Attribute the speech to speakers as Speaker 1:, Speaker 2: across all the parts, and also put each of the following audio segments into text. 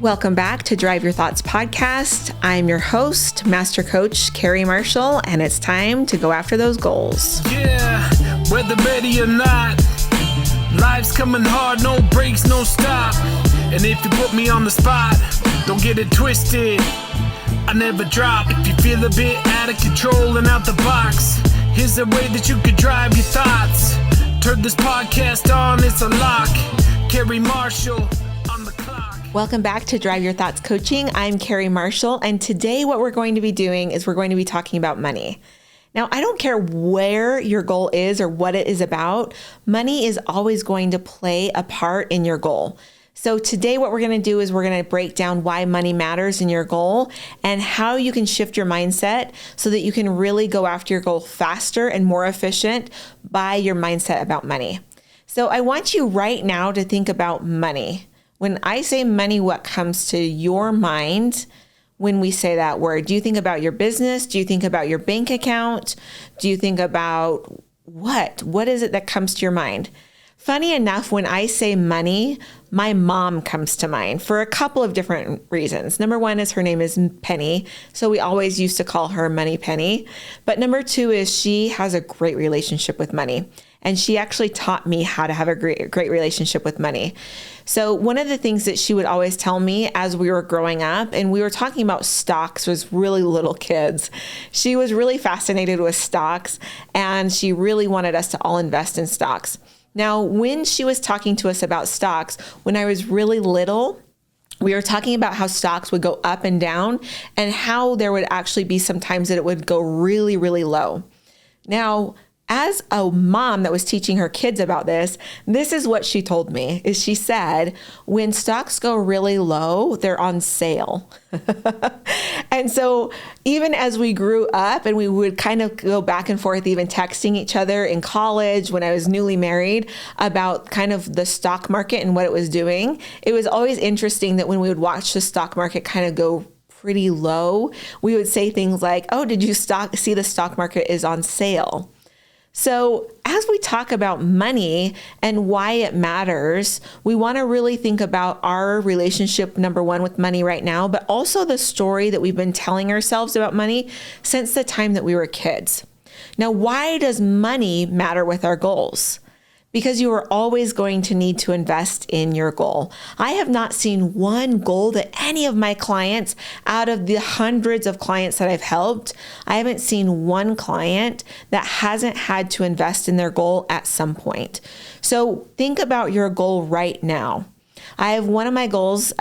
Speaker 1: Welcome back to Drive Your Thoughts podcast. I'm your host, Master Coach Carrie Marshall, and it's time to go after those goals.
Speaker 2: Yeah, whether ready or not, life's coming hard, no breaks, no stop. And if you put me on the spot, don't get it twisted, I never drop. If you feel a bit out of control and out the box, here's a way that you could drive your thoughts. Turn this podcast on, it's a lock. Carrie Marshall on the clock.
Speaker 1: Welcome back to Drive Your Thoughts Coaching. I'm Carrie Marshall, and today what we're going to be doing is we're going to be talking about money. Now, I don't care where your goal is or what it is about, money is always going to play a part in your goal. So today what we're going to do is we're going to break down why money matters in your goal and how you can shift your mindset so that you can really go after your goal faster and more efficient by your mindset about money. So I want you right now to think about money. When I say money, what comes to your mind when we say that word? Do you think about your business? Do you think about your bank account? Do you think about what? What is it that comes to your mind? Funny enough, when I say money, my mom comes to mind for a couple of different reasons. Number one is her name is Penny, so we always used to call her Money Penny. But number two is she has a great relationship with money. And she actually taught me how to have a great relationship with money. So one of the things that she would always tell me as we were growing up, and we were talking about stocks, was really little kids. She was really fascinated with stocks, and she really wanted us to all invest in stocks. Now, when she was talking to us about stocks, when I was really little, we were talking about how stocks would go up and down and how there would actually be some times that it would go really, really low. Now, as a mom that was teaching her kids about this is what she told me, is she said, when stocks go really low, they're on sale. And so even as we grew up and we would kind of go back and forth, even texting each other in college when I was newly married about kind of the stock market and what it was doing, it was always interesting that when we would watch the stock market kind of go pretty low, we would say things like, oh, did you see the stock market is on sale? So as we talk about money and why it matters, we want to really think about our relationship, number one, with money right now, but also the story that we've been telling ourselves about money since the time that we were kids. Now, why does money matter with our goals? Because you are always going to need to invest in your goal. I have not seen one goal that any of my clients, out of the hundreds of clients that I've helped, I haven't seen one client that hasn't had to invest in their goal at some point. So think about your goal right now. I have one of my clients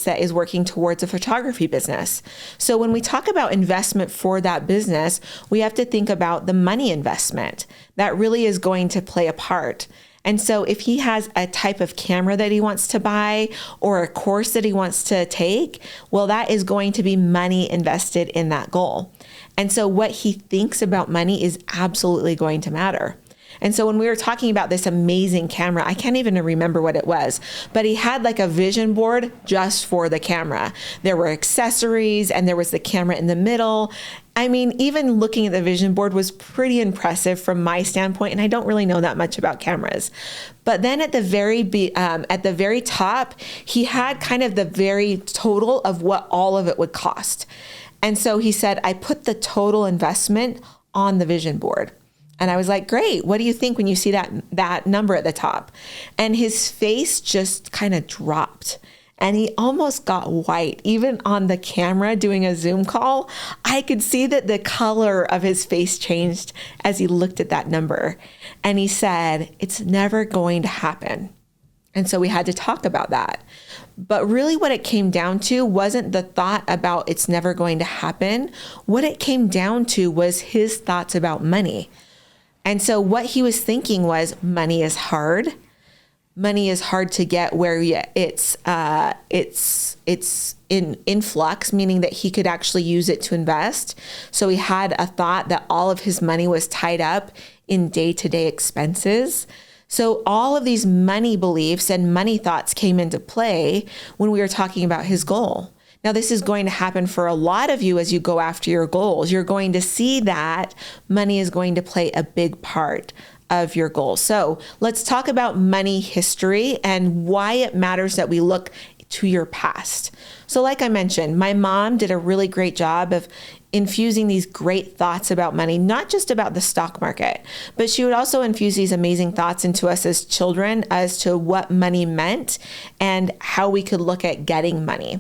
Speaker 1: that is working towards a photography business. So when we talk about investment for that business, we have to think about the money investment that really is going to play a part. And so if he has a type of camera that he wants to buy or a course that he wants to take, well, that is going to be money invested in that goal. And so what he thinks about money is absolutely going to matter. And so when we were talking about this amazing camera, I can't even remember what it was, but he had like a vision board just for the camera. There were accessories and there was the camera in the middle. I mean, even looking at the vision board was pretty impressive from my standpoint, and I don't really know that much about cameras. But then at the very top, he had kind of the very total of what all of it would cost. And so he said, I put the total investment on the vision board. And I was like, great. What do you think when you see that number at the top? And his face just kind of dropped and he almost got white. Even on the camera doing a Zoom call, I could see that the color of his face changed as he looked at that number. And he said, it's never going to happen. And so we had to talk about that. But really what it came down to wasn't the thought about it's never going to happen. What it came down to was his thoughts about money. And so what he was thinking was money is hard. Money is hard to get where it's in influx, meaning that he could actually use it to invest. So he had a thought that all of his money was tied up in day-to-day expenses. So all of these money beliefs and money thoughts came into play when we were talking about his goal. Now, this is going to happen for a lot of you as you go after your goals. You're going to see that money is going to play a big part of your goal. So let's talk about money history and why it matters that we look to your past. So like I mentioned, my mom did a really great job of infusing these great thoughts about money, not just about the stock market, but she would also infuse these amazing thoughts into us as children as to what money meant and how we could look at getting money.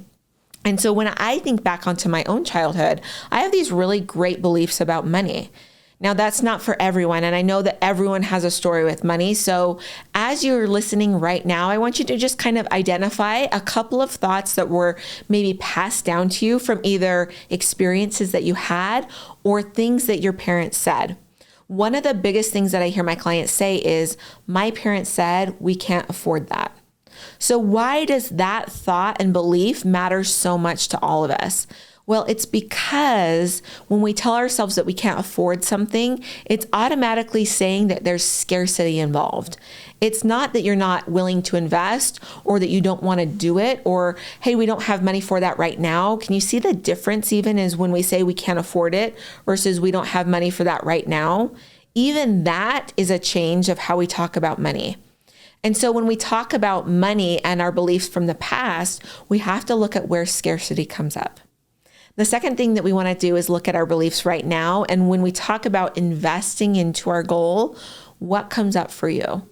Speaker 1: And so when I think back onto my own childhood, I have these really great beliefs about money. Now, that's not for everyone, and I know that everyone has a story with money. So as you're listening right now, I want you to just kind of identify a couple of thoughts that were maybe passed down to you from either experiences that you had or things that your parents said. One of the biggest things that I hear my clients say is, my parents said we can't afford that. So why does that thought and belief matter so much to all of us? Well, it's because when we tell ourselves that we can't afford something, it's automatically saying that there's scarcity involved. It's not that you're not willing to invest or that you don't want to do it or, hey, we don't have money for that right now. Can you see the difference even is when we say we can't afford it versus we don't have money for that right now? Even that is a change of how we talk about money. And so when we talk about money and our beliefs from the past, we have to look at where scarcity comes up. The second thing that we want to do is look at our beliefs right now. And when we talk about investing into our goal, what comes up for you?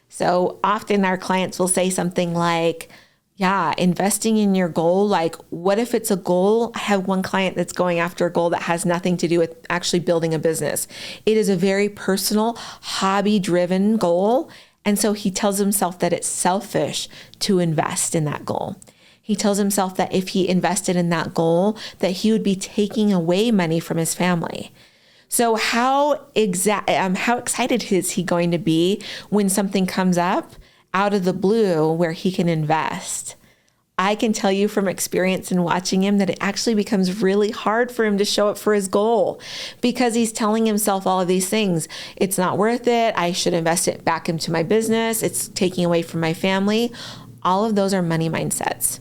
Speaker 1: So often our clients will say something like, yeah, investing in your goal, like what if it's a goal? I have one client that's going after a goal that has nothing to do with actually building a business. It is a very personal, hobby-driven goal. And so he tells himself that it's selfish to invest in that goal. He tells himself that if he invested in that goal, that he would be taking away money from his family. So how excited is he going to be when something comes up out of the blue where he can invest? I can tell you from experience in watching him that it actually becomes really hard for him to show up for his goal because he's telling himself all of these things. It's not worth it. I should invest it back into my business. It's taking away from my family. All of those are money mindsets.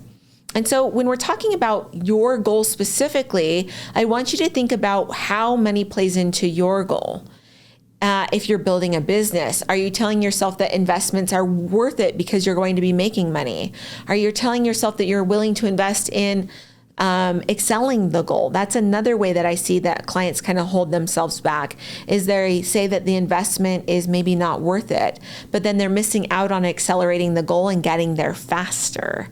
Speaker 1: And so when we're talking about your goal specifically, I want you to think about how money plays into your goal. If you're building a business, are you telling yourself that investments are worth it because you're going to be making money? Are you telling yourself that you're willing to invest in excelling the goal? That's another way that I see that clients kind of hold themselves back, is they say that the investment is maybe not worth it, but then they're missing out on accelerating the goal and getting there faster.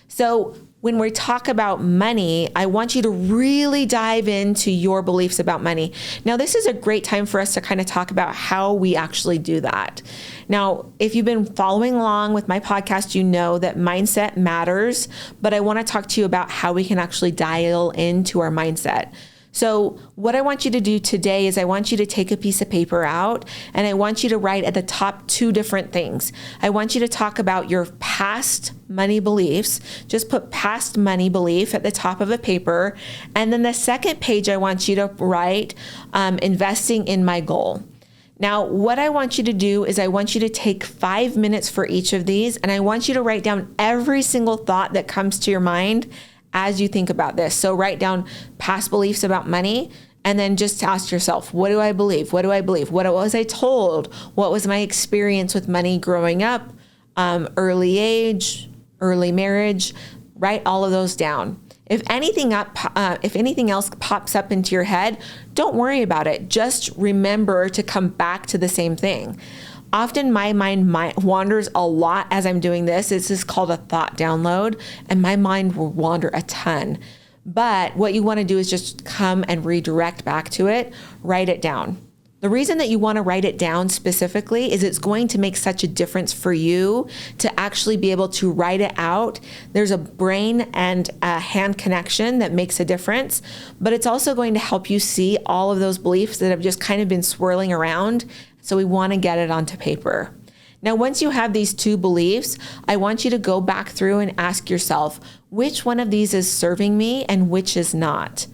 Speaker 1: So when we talk about money, I want you to really dive into your beliefs about money. Now, this is a great time for us to kind of talk about how we actually do that. Now, if you've been following along with my podcast, you know that mindset matters, but I want to talk to you about how we can actually dial into our mindset. So what I want you to do today is I want you to take a piece of paper out and I want you to write at the top 2 different things. I want you to talk about your past money beliefs. Just put past money belief at the top of a paper. And then the second page, I want you to write investing in my goal. Now, what I want you to do is I want you to take 5 minutes for each of these, and I want you to write down every single thought that comes to your mind as you think about this. So write down past beliefs about money, and then just ask yourself, what do I believe? What do I believe? What was I told? What was my experience with money growing up? Early age, early marriage? Write all of those down. If anything else pops up into your head, don't worry about it. Just remember to come back to the same thing. Often my mind wanders a lot as I'm doing this. This is called a thought download, and my mind will wander a ton. But what you want to do is just come and redirect back to it, write it down. The reason that you want to write it down specifically is it's going to make such a difference for you to actually be able to write it out. There's a brain and a hand connection that makes a difference, but it's also going to help you see all of those beliefs that have just kind of been swirling around. So we want to get it onto paper. Now, once you have these 2 beliefs, I want you to go back through and ask yourself, which one of these is serving me and which is not?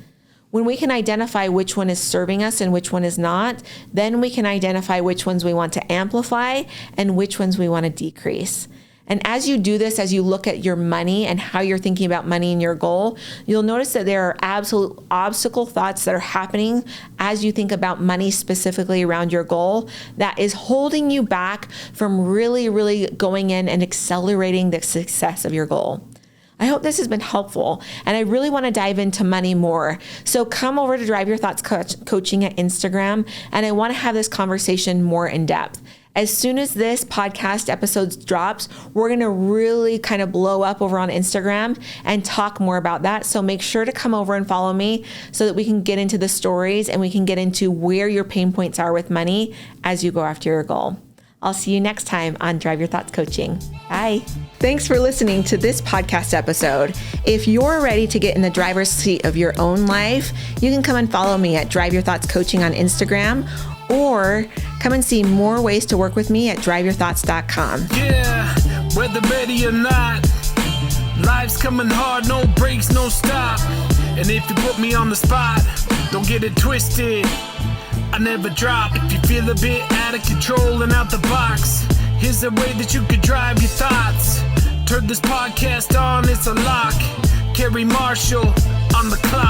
Speaker 1: When we can identify which one is serving us and which one is not, then we can identify which ones we want to amplify and which ones we want to decrease. And as you do this, as you look at your money and how you're thinking about money and your goal, you'll notice that there are absolute obstacle thoughts that are happening as you think about money specifically around your goal that is holding you back from really, really going in and accelerating the success of your goal. I hope this has been helpful, and I really want to dive into money more. So come over to Drive Your Thoughts Coaching at Instagram, and I want to have this conversation more in depth. As soon as this podcast episode drops, we're going to really kind of blow up over on Instagram and talk more about that. So make sure to come over and follow me so that we can get into the stories and we can get into where your pain points are with money as you go after your goal. I'll see you next time on Drive Your Thoughts Coaching. Bye. Thanks for listening to this podcast episode. If you're ready to get in the driver's seat of your own life, you can come and follow me at Drive Your Thoughts Coaching on Instagram, or come and see more ways to work with me at driveyourthoughts.com.
Speaker 2: Yeah, whether ready or not, life's coming hard, no breaks, no stop. And if you put me on the spot, don't get it twisted, I never drop. If you feel a bit out of control and out the box, here's a way that you could drive your thoughts. Turn this podcast on, it's a lock. Carrie Marshall on the clock.